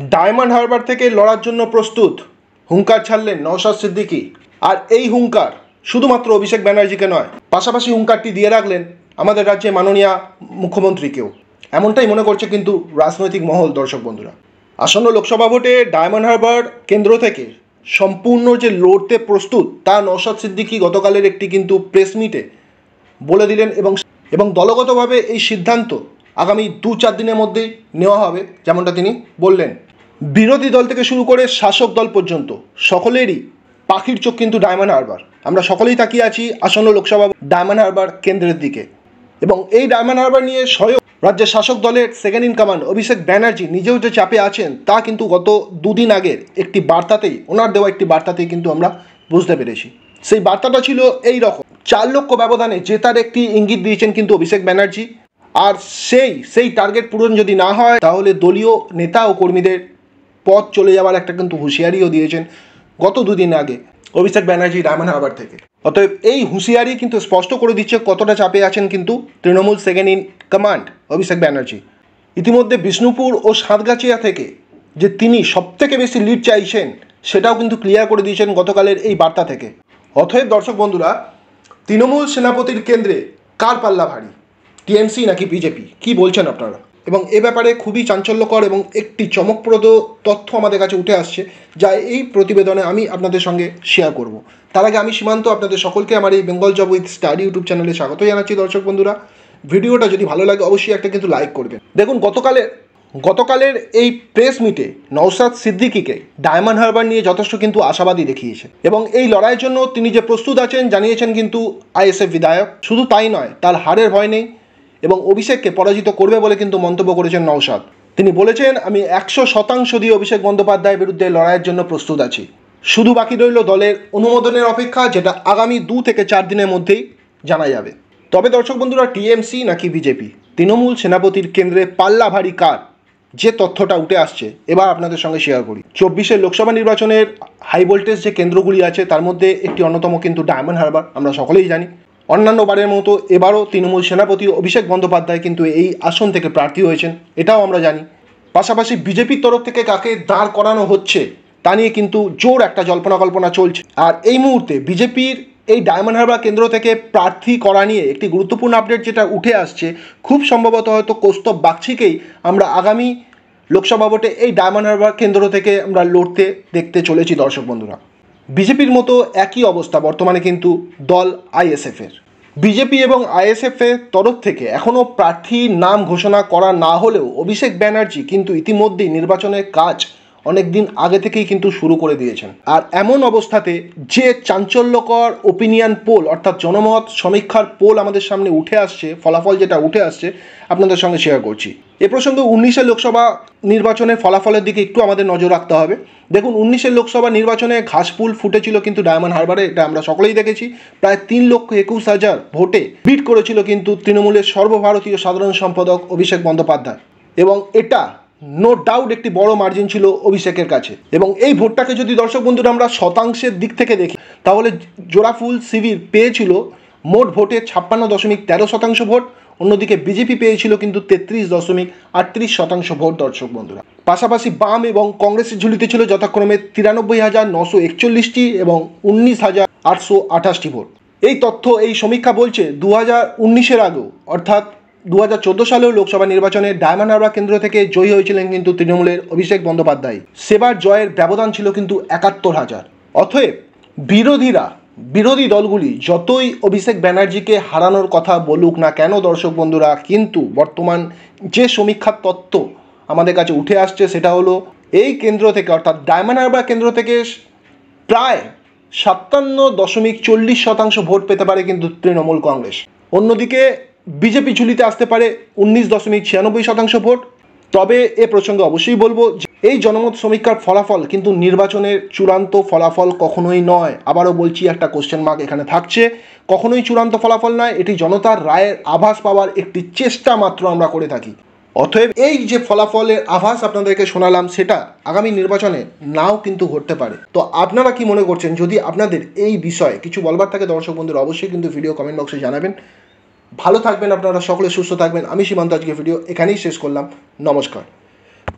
Diamond Harbour থেকে লড়ার জন্য প্রস্তুত হুঙ্কার ছাড়লেন নওশাদ সিদ্দিকী। আর এই হুঙ্কার শুধুমাত্র অভিষেক ব্যানার্জিকে নয়, পাশাপাশি হুঙ্কারটি দিয়ে রাখলেন আমাদের রাজ্যে মাননীয় মুখ্যমন্ত্রীকেও। এমনটাই মনে করছে কিন্তু রাজনৈতিক মহল। দর্শক বন্ধুরা, আসন্ন লোকসভা ভোটে ডায়মন্ড হারবার কেন্দ্র থেকে সম্পূর্ণ যে লড়তে প্রস্তুত তা নওশাদ সিদ্দিকী গতকালের একটি কিন্তু প্রেস মিটে বলে দিলেন এবং দলগতভাবে এই সিদ্ধান্ত আগামী 2-4 দিনের মধ্যেই নেওয়া হবে, যেমনটা তিনি বললেন। বিরোধী দল থেকে শুরু করে শাসক দল পর্যন্ত সকলেরই পাখির চোখ কিন্তু ডায়মন্ড হারবার। আমরা সকলেই তাকিয়ে আছি আসন্ন লোকসভা ডায়মন্ড হারবার কেন্দ্রের দিকে। এবং এই ডায়মন্ড হারবার নিয়ে স্বয়ং রাজ্যের শাসক দলের second in command Abhishek Banerjee নিজেও যে চাপে আছেন তা কিন্তু গত 2 দিন আগের একটি বার্তাতেই, ওনার দেওয়া একটি বার্তাতেই কিন্তু আমরা বুঝতে পেরেছি। সেই বার্তাটা ছিল এই রকম: 4 লক্ষ ব্যবধানে জেতার একটি ইঙ্গিত দিয়েছেন কিন্তু অভিষেক ব্যানার্জি। আর সেই টার্গেট পূরণ যদি না হয় তাহলে দলীয় নেতা ও কর্মীদের পথ চলে যাওয়ার একটা কিন্তু হুঁশিয়ারিও দিয়েছেন গত 2 দিন আগে অভিষেক ব্যানার্জি ডায়মন্ড হারবার থেকে। অতএব এই হুঁশিয়ারি কিন্তু স্পষ্ট করে দিচ্ছে কতটা চাপে আছেন কিন্তু Trinamool second in command Abhishek Banerjee. ইতিমধ্যে বিষ্ণুপুর ও সাতগাছিয়া থেকে যে তিনি সবথেকে বেশি লিড চাইছেন সেটাও কিন্তু ক্লিয়ার করে দিয়েছেন গতকালের এই বার্তা থেকে। অতএব দর্শক বন্ধুরা, তৃণমূল সেনাপতির কেন্দ্রে কার পাল্লা ভারী, টিএমসি নাকি বিজেপি, কি বলছেন আপনারা? এবং এ ব্যাপারে খুবই চাঞ্চল্যকর এবং একটি চমকপ্রদ তথ্য আমাদের কাছে উঠে আসছে, যা এই প্রতিবেদনে আমি আপনাদের সঙ্গে শেয়ার করব। তার আগে আমি সীমান্ত আপনাদের সকলকে আমার এই Bengal job with study YouTube চ্যানেলে স্বাগত জানাচ্ছি। দর্শক বন্ধুরা, ভিডিওটা যদি ভালো লাগে অবশ্যই একটা কিন্তু লাইক করবেন। দেখুন, গতকালের এই প্রেস মিটে নওশাদ সিদ্দিকীকে ডায়মন্ড হারবার নিয়ে যথেষ্ট কিন্তু আশাবাদী দেখিয়েছে এবং এই লড়াইয়ের জন্য তিনি যে প্রস্তুত আছেন জানিয়েছেন কিন্তু আইএসএফ বিধায়ক। শুধু তাই নয়, তার হারের ভয় নেই এবং অভিষেককে পরাজিত করবে বলে কিন্তু মন্তব্য করেছেন নওশাদ। তিনি বলেছেন, আমি 100% দিয়ে অভিষেক বন্দ্যোপাধ্যায়ের বিরুদ্ধে লড়াইয়ের জন্য প্রস্তুত আছি। শুধু বাকি রইল দলের অনুমোদনের অপেক্ষা, যেটা আগামী 2 থেকে 4 দিনের মধ্যেই জানা যাবে। তবে দর্শক বন্ধুরা, টিএমসি নাকি বিজেপি, তৃণমূল সেনাপতির কেন্দ্রে পাল্লা ভারী কার, যে তথ্যটা উঠে আসছে এবার আপনাদের সঙ্গে শেয়ার করি। 24 লোকসভা নির্বাচনের হাই ভোল্টেজ যে কেন্দ্রগুলি আছে তার মধ্যে একটি অন্যতম কিন্তু ডায়মন্ড হারবার। আমরা সকলেই জানি অন্যান্য বারের মতো এবারও তৃণমূল সেনাপতি অভিষেক বন্দ্যোপাধ্যায় কিন্তু এই আসন থেকে প্রার্থী হয়েছেন, এটাও আমরা জানি। পাশাপাশি বিজেপির তরফ থেকে কাকে দাঁড় করানো হচ্ছে তা নিয়ে কিন্তু জোর একটা জল্পনা কল্পনা চলছে। আর এই মুহূর্তে বিজেপির এই ডায়মন্ড হারবার কেন্দ্র থেকে প্রার্থী করা নিয়ে একটি গুরুত্বপূর্ণ আপডেট যেটা উঠে আসছে, খুব সম্ভবত হয়তো কৌস্তব বাগচিকেই আমরা আগামী লোকসভা ভোটে এই ডায়মন্ড হারবার কেন্দ্র থেকে আমরা লড়তে দেখতে চলেছি। দর্শক বন্ধুরা, বিজেপির মতো একই অবস্থা বর্তমানে কিন্তু দল আইএসএফের। বিজেপি এবং আইএসএফের তরফ থেকে এখনও প্রার্থীর নাম ঘোষণা করা না হলেও অভিষেক ব্যানার্জি কিন্তু ইতিমধ্যেই নির্বাচনের কাজ অনেক দিন আগে থেকেই কিন্তু শুরু করে দিয়েছেন। আর এমন অবস্থাতে যে চাঞ্চল্যকর ওপিনিয়ন পোল অর্থাৎ জনমত সমীক্ষার পোল আমাদের সামনে উঠে আসছে, ফলাফল যেটা উঠে আসছে আপনাদের সঙ্গে শেয়ার করছি। এ প্রসঙ্গে 19 লোকসভা নির্বাচনের ফলাফলের দিকে একটু আমাদের নজর রাখতে হবে। দেখুন, 19 লোকসভা নির্বাচনে ঘাসফুল ফুটেছিল কিন্তু ডায়মন্ড হারবারে, এটা আমরা সকলেই দেখেছি। প্রায় 3,21,000 ভোটে বিট করেছিল কিন্তু তৃণমূলের সর্বভারতীয় সাধারণ সম্পাদক অভিষেক বন্দ্যোপাধ্যায় এবং এটা নো ডাউট একটি বড় মার্জিন ছিল অভিষেকের কাছে। এবং এই ভোটটাকে যদি দর্শক বন্ধুরা আমরা শতাংশের দিক থেকে দেখি তাহলে জোড়াফুল শিবির পেয়েছিল মোট ভোটের 56.13% ভোট, অন্যদিকে বিজেপি পেয়েছিল কিন্তু 33.38% ভোট। দর্শক বন্ধুরা, পাশাপাশি বাম এবং কংগ্রেসের ঝুলিতে ছিল যথাক্রমে 93,941টি এবং 19,828টি ভোট। এই তথ্য, এই সমীক্ষা বলছে 2019-এর আগেও অর্থাৎ 2014 সালেও লোকসভা নির্বাচনে ডায়মন্ড হারবার কেন্দ্র থেকে জয়ী হয়েছিলেন কিন্তু তৃণমূলের অভিষেক বন্দ্যোপাধ্যায়। সেবার জয়ের ব্যবধান ছিল কিন্তু 71,000। অতএব বিরোধী দলগুলি যতই অভিষেক ব্যানার্জিকে হারানোর কথা বলুক না কেন দর্শক বন্ধুরা, কিন্তু বর্তমান যে সমীক্ষার তথ্য আমাদের কাছে উঠে আসছে সেটা হলো এই কেন্দ্র থেকে অর্থাৎ ডায়মন্ড হারবার কেন্দ্র থেকে প্রায় 57.40% ভোট পেতে পারে কিন্তু তৃণমূল কংগ্রেস। অন্যদিকে বিজেপি ঝুলিতে আসতে পারে 19.96% ভোট। তবে এ প্রসঙ্গে অবশ্যই বলবো যে এই জনমত সমীক্ষার ফলাফল কিন্তু নির্বাচনের চূড়ান্ত ফলাফল কখনোই নয়। আবারও বলছি, একটা কোশ্চেন মার্ক এখানে থাকছে। কখনোই চূড়ান্ত ফলাফল নয়, এটি জনতার রায়ের আভাস পাওয়ার একটি চেষ্টা মাত্র আমরা করে থাকি। অতএব এই যে ফলাফলের আভাস আপনাদেরকে শোনালাম সেটা আগামী নির্বাচনে নাও কিন্তু ঘটতে পারে। তো আপনারা কি মনে করছেন? যদি আপনাদের এই বিষয়ে কিছু বলবার থাকে দর্শক বন্ধুরা অবশ্যই কিন্তু ভিডিও কমেন্ট বক্সে জানাবেন। ভালো থাকবেন আপনারা সকলে, সুস্থ থাকবেন। আমি সীমান্ত আজকে ভিডিও এখানেই শেষ করলাম। নমস্কার।